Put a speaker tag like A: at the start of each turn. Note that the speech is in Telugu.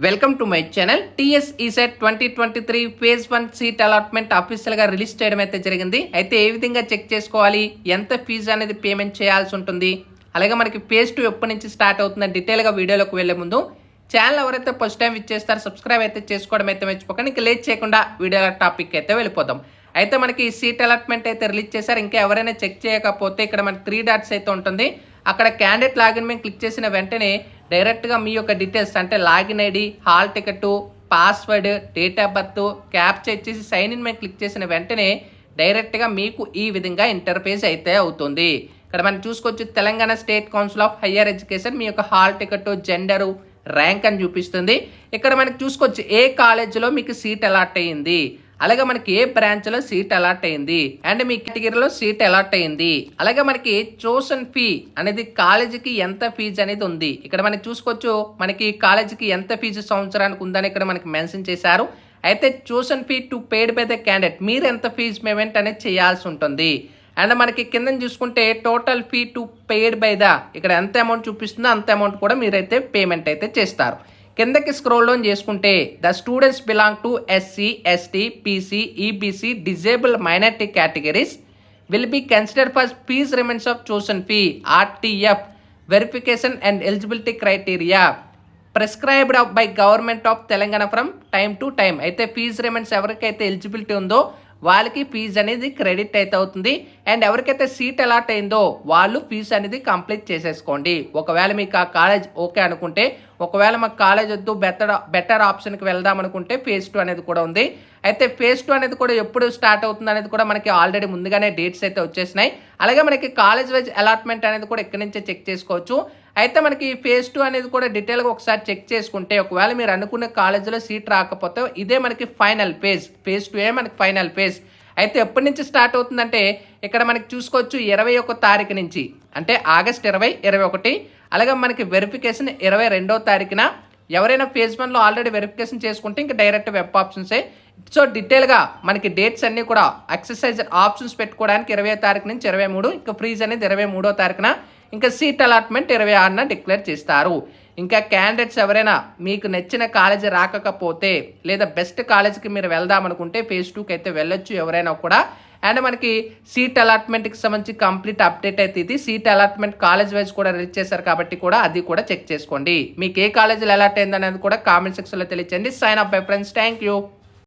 A: Welcome to my channel. TS ECET 2023 phase 1 seat allotment అఫీషియల్గా రిలీజ్ చేయడం అయితే జరిగింది. అయితే ఏ విధంగా చెక్ చేసుకోవాలి, ఎంత ఫీజు అనేది పేమెంట్ చేయాల్సి ఉంటుంది, అలాగే మనకి ఫేజ్ 2 ఎప్పటి నుంచి స్టార్ట్ అవుతుందని డీటెయిల్గా వీడియోలోకి వెళ్లే ముందు ఛానల్ ఎవరైతే ఫస్ట్ టైం ఇచ్చేస్తారో సబ్స్క్రైబ్ అయితే చేసుకోవడం అయితే మర్చిపోకండి. ఇంకా లేట్ చేయకుండా వీడియోల టాపిక్ అయితే వెళ్ళిపోతాం. అయితే మనకి సీట్ అలాట్మెంట్ అయితే రిలీజ్ చేశారు. ఇంకా ఎవరైనా చెక్ చేయకపోతే ఇక్కడ మనకి 3 డాట్స్ అయితే ఉంటుంది. అక్కడ క్యాండిడేట్ లాగిన్ మీద క్లిక్ చేసిన వెంటనే డైరెక్ట్గా మీ యొక్క డీటెయిల్స్ అంటే login ID, hall ticket, password, date of birth, capture ఇచ్చేసి సైన్ ఇన్ మీద క్లిక్ చేసిన వెంటనే డైరెక్ట్గా మీకు ఈ విధంగా ఇంటర్ఫేస్ అయితే అవుతుంది. ఇక్కడ మనం చూసుకోవచ్చు Telangana state council of higher education మీ యొక్క హాల్ టికెట్, జెండరు, ర్యాంక్ అని చూపిస్తుంది. ఇక్కడ మనకి చూసుకోవచ్చు ఏ కాలేజీలో మీకు సీట్ అలాట్ అయ్యింది, అలాగే మనకి ఏ బ్రాంచ్లో సీట్ అలాట్ అయింది, అండ్ మీ కేటగిరీలో సీట్ అలాట్ అయింది, అలాగే మనకి ట్యూషన్ ఫీ అనేది కాలేజీకి ఎంత ఫీజు అనేది ఉంది. ఇక్కడ మనకి చూసుకోవచ్చు మనకి కాలేజీకి ఎంత ఫీజు సంవత్సరానికి ఉందని ఇక్కడ మనకి మెన్షన్ చేశారు. అయితే tuition fee to paid by the candidate మీరు ఎంత ఫీజు పేమెంట్ అనేది చేయాల్సి ఉంటుంది. అండ్ మనకి కింద చూసుకుంటే total fee to paid by the ఇక్కడ ఎంత అమౌంట్ చూపిస్తుందో అంత అమౌంట్ కూడా మీరైతే పేమెంట్ అయితే చేస్తారు. కిందకి స్క్రోల్ డౌన్ చేసుకుంటే the students belong to SC, ST, PC, EBC, disable minority categories will be considered for fees remains of tuition fee RTF verification and eligibility criteria prescribed by government of Telangana from time to time. అయితే ఫీజ్ రిమైన్స్ ఎవరికైతే ఎలిజిబిలిటీ ఉందో వాళ్ళకి ఫీజు అనేది క్రెడిట్ అయితే అవుతుంది. అండ్ ఎవరికైతే సీట్ అలాట్ అయిందో వాళ్ళు ఫీజు అనేది కంప్లీట్ చేసేసుకోండి. ఒకవేళ మీకు ఆ కాలేజ్ ఓకే అనుకుంటే, ఒకవేళ మాకు కాలేజ్ వద్దు బెటర్ ఆప్షన్కి వెళ్దాం అనుకుంటే ఫేజ్ 2 అనేది కూడా ఉంది. అయితే ఫేజ్ 2 అనేది కూడా ఎప్పుడు స్టార్ట్ అవుతుంది అనేది కూడా మనకి ఆల్రెడీ ముందుగానే డేట్స్ అయితే వచ్చేసినాయి. అలాగే మనకి కాలేజ్ వైజ్ అలాట్మెంట్ అనేది కూడా ఇక్కడి నుంచే చెక్ చేసుకోవచ్చు. అయితే మనకి ఫేజ్ 2 అనేది కూడా డీటెయిల్గా ఒకసారి చెక్ చేసుకుంటే ఒకవేళ మీరు అనుకున్న కాలేజీలో సీట్ రాకపోతే ఇదే మనకి ఫైనల్ ఫేజ్ 2 మనకి ఫైనల్ ఫేజ్. అయితే ఎప్పటి నుంచి స్టార్ట్ అవుతుందంటే ఇక్కడ మనకి చూసుకోవచ్చు 21 తారీఖు నుంచి, అంటే ఆగస్ట్ 20, 21. అలాగే మనకి వెరిఫికేషన్ 22వ తారీఖున. ఎవరైనా ఫేజ్ 1లో ఆల్రెడీ వెరిఫికేషన్ చేసుకుంటే ఇంకా డైరెక్ట్ వెబ్ ఆప్షన్సే. సో డీటెయిల్గా మనకి డేట్స్ అన్నీ కూడా ఎక్సర్సైజ్ ఆప్షన్స్ పెట్టుకోవడానికి 20వ తారీఖు నుంచి 23, ఇంకా ఫ్రీజ్ అనేది 23వ తారీఖున, ఇంకా సీట్ అలాట్మెంట్ 26న డిక్లేర్ చేస్తారు. ఇంకా క్యాండిడేట్స్ ఎవరైనా మీకు నచ్చిన కాలేజీ రాకపోతే లేదా బెస్ట్ కాలేజీకి మీరు వెళ్దాం అనుకుంటే ఫేజ్ 2కి అయితే వెళ్ళొచ్చు ఎవరైనా కూడా. అండ్ మనకి సీట్ అలాట్మెంట్కి సంబంధించి కంప్లీట్ అప్డేట్ అయితే ఇది. సీట్ అలాట్మెంట్ కాలేజ్ వైజ్ కూడా రిలీజ్ చేశారు కాబట్టి కూడా అది కూడా చెక్ చేసుకోండి. మీకు ఏ కాలేజీలో అలాట్ అయింది అనేది కూడా కామెంట్ సెక్షన్లో తెలియచేయండి. Sign up bye friends. Thank you.